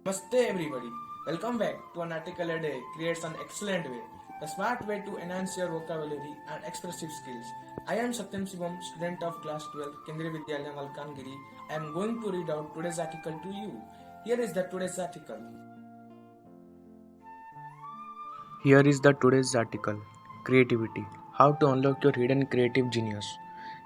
Namaste everybody. Welcome back to An Article a Day Creates an Excellent Way, the smart way to enhance your vocabulary and expressive skills. I am Satyam Shivam, student of class 12, Kendriya Vidyalaya Malkangiri. I am going to read out today's article to you. Here is the today's article. Here is the today's article, Creativity, How to Unlock Your Hidden Creative Genius.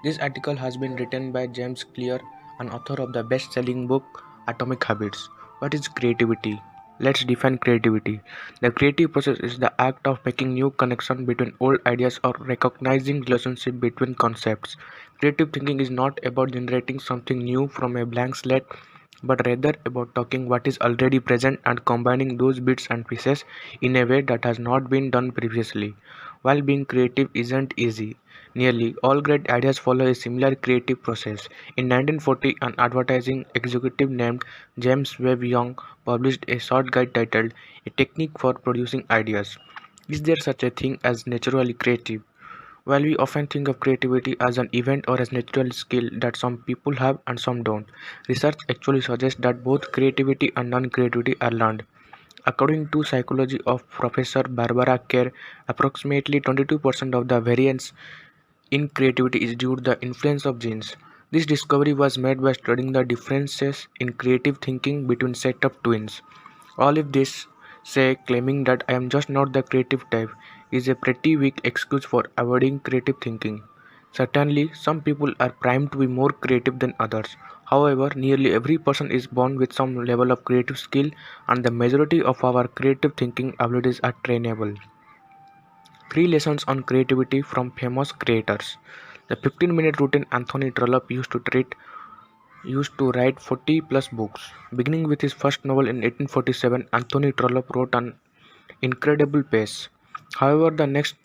This article has been written by James Clear, an author of the best-selling book Atomic Habits. What is creativity? Let's define creativity. The creative process is the act of making new connections between old ideas or recognizing relationship between concepts. Creative thinking is not about generating something new from a blank slate, but rather about talking what is already present and combining those bits and pieces in a way that has not been done previously. While being creative isn't easy, nearly all great ideas follow a similar creative process. In 1940, an advertising executive named James Webb Young published a short guide titled A Technique for Producing Ideas. Is there such a thing as naturally creative? While we often think of creativity as an event or as natural skill that some people have and some don't, research actually suggests that both creativity and non-creativity are learned. According to psychology of Professor Barbara Kerr, approximately 22% of the variance in creativity is due to the influence of genes. This discovery was made by studying the differences in creative thinking between set of twins. All of this, say, claiming that I am just not the creative type, is a pretty weak excuse for avoiding creative thinking. Certainly, some people are primed to be more creative than others. However, nearly every person is born with some level of creative skill, and the majority of our creative thinking abilities are trainable. 3 lessons on creativity from famous creators. The 15-minute routine Anthony Trollope used to write 40 plus books. Beginning with his first novel in 1847, Anthony Trollope wrote an incredible pace. However, the next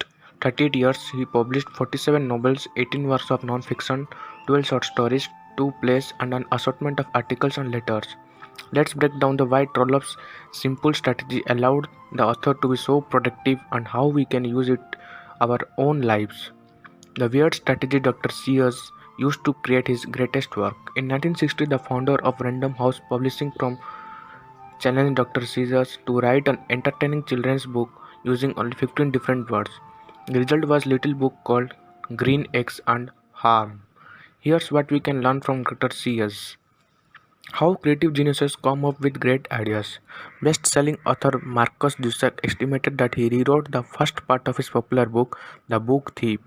38 years he published 47 novels, 18 works of non-fiction, 12 short stories, 2 plays, and an assortment of articles and letters. Let's break down the why Trollope's simple strategy allowed the author to be so productive and how we can use it our own lives. The weird strategy Dr. Sears used to create his greatest work. In 1960, the founder of Random House Publishing from challenged Dr. Sears to write an entertaining children's book using only 15 different words. The result was a little book called Green Eggs and Ham. Here's what we can learn from Dr. Sears. How creative geniuses come up with great ideas. Best-selling author Marcus Zusak estimated that he rewrote the first part of his popular book, The Book Thief,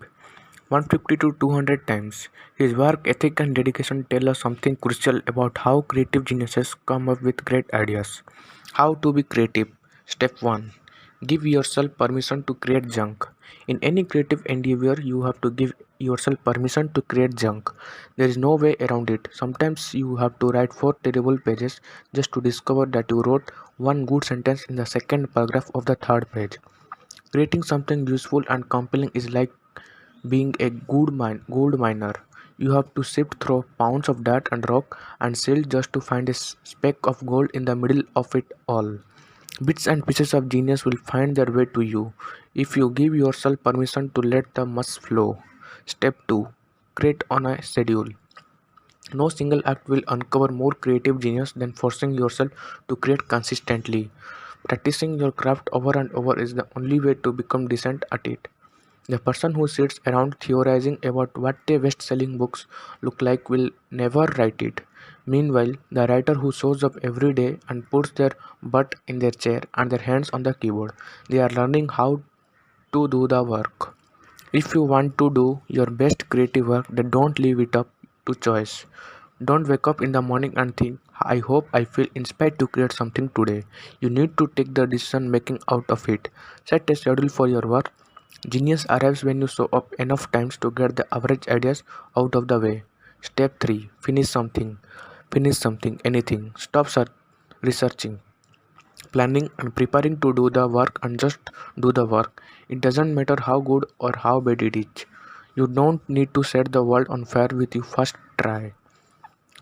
150 to 200 times. His work ethic and dedication tell us something crucial about how creative geniuses come up with great ideas. How to be creative. Step 1. Give yourself permission to create junk. In any creative endeavor, you have to give yourself permission to create junk. There is no way around it. Sometimes you have to write 4 terrible pages just to discover that you wrote one good sentence in the second paragraph of the third page. Creating something useful and compelling is like being a gold miner. You have to sift through pounds of dirt and rock and silt just to find a speck of gold in the middle of it all. Bits and pieces of genius will find their way to you if you give yourself permission to let the must flow. Step 2. Create on a schedule. No single act will uncover more creative genius than forcing yourself to create consistently. Practicing your craft over and over is the only way to become decent at it. The person who sits around theorizing about what their best selling books look like will never write it. Meanwhile, the writer who shows up every day and puts their butt in their chair and their hands on the keyboard, they are learning how to do the work. If you want to do your best creative work, then don't leave it up to choice. Don't wake up in the morning and think, I hope I feel inspired to create something today. You need to take the decision making out of it. Set a schedule for your work. Genius arrives when you show up enough times to get the average ideas out of the way. Step 3. Finish something. Finish something, anything. Stop researching, planning, and preparing to do the work and just do the work. It doesn't matter how good or how bad it is. You don't need to set the world on fire with your first try.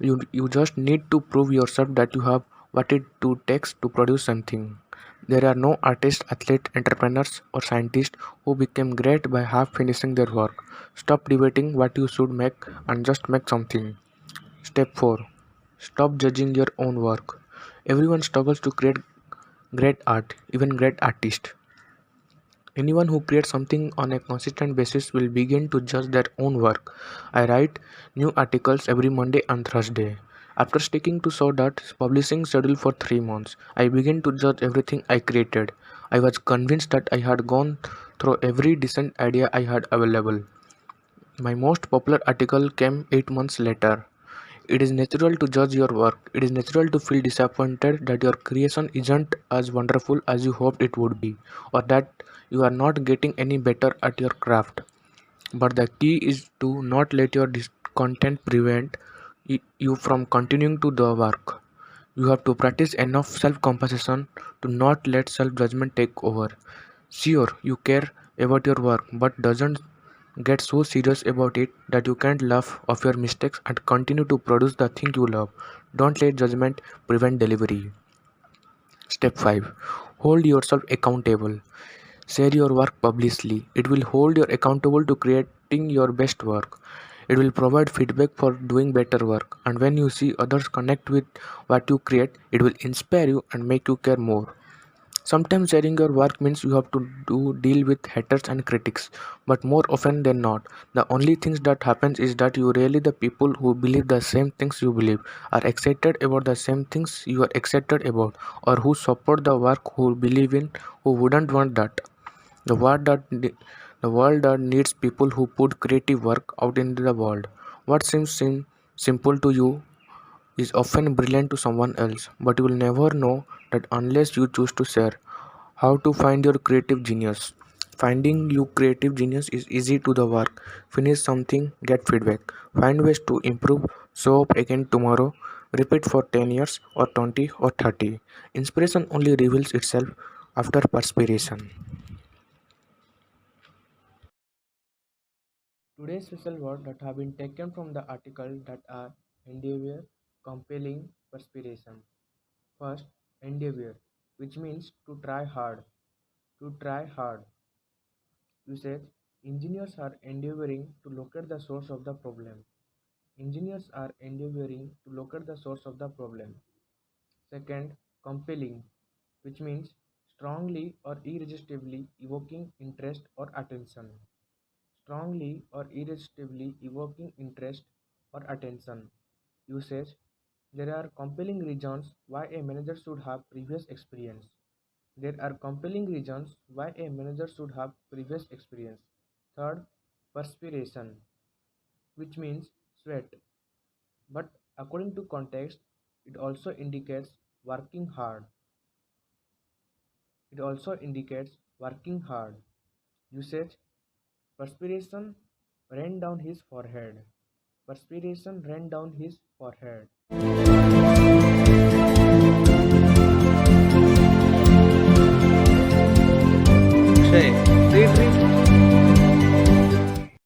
You just need to prove yourself that you have what it to takes to produce something. There are no artists, athletes, entrepreneurs, or scientists who became great by half finishing their work. Stop debating what you should make and just make something. Step 4. Stop judging your own work. Everyone struggles to create great art, even great artists. Anyone who creates something on a consistent basis will begin to judge their own work. I write new articles every Monday and Thursday. After sticking to Sawdust's publishing schedule for 3 months, I began to judge everything I created. I was convinced that I had gone through every decent idea I had available. My most popular article came 8 months later. It is natural to judge your work. It is natural to feel disappointed that your creation isn't as wonderful as you hoped it would be, or that you are not getting any better at your craft. But the key is to not let your discontent prevent you from continuing to the work. You have to practice enough self compassion to not let self judgment take over. Sure, you care about your work, but doesn't get so serious about it that you can't laugh off your mistakes and continue to produce the thing you love. Don't let judgment prevent delivery. Step 5. Hold yourself accountable. Share your work publicly. It will hold you accountable to creating your best work. It will provide feedback for doing better work. And when you see others connect with what you create, it will inspire you and make you care more. Sometimes sharing your work means you have to deal with haters and critics, but more often than not, the only things that happens is that you really the people who believe the same things you believe, are excited about the same things you are excited about, or who support the work who believe in, who wouldn't want that. The world that the world that needs people who put creative work out into the world. What seems simple to you is often brilliant to someone else, but you will never know that unless you choose to share. How to find your creative genius? Finding your creative genius is easy to the work. Finish something, get feedback. Find ways to improve, show up again tomorrow. Repeat for 10 years or 20 or 30. Inspiration only reveals itself after perspiration. Today's special words that have been taken from the article that are endeavor, compelling, perspiration. First, endeavor, which means to try hard. To try hard. Usage: engineers are endeavoring to locate the source of the problem. Engineers are endeavoring to locate the source of the problem. Second, compelling, which means strongly or irresistibly evoking interest or attention. Strongly or irresistibly evoking interest or attention. Usage: there are compelling reasons why a manager should have previous experience. There are compelling reasons why a manager should have previous experience. Third, perspiration, which means sweat, but according to context, it also indicates working hard. It also indicates working hard. Usage: perspiration ran down his forehead. Perspiration ran down his forehead.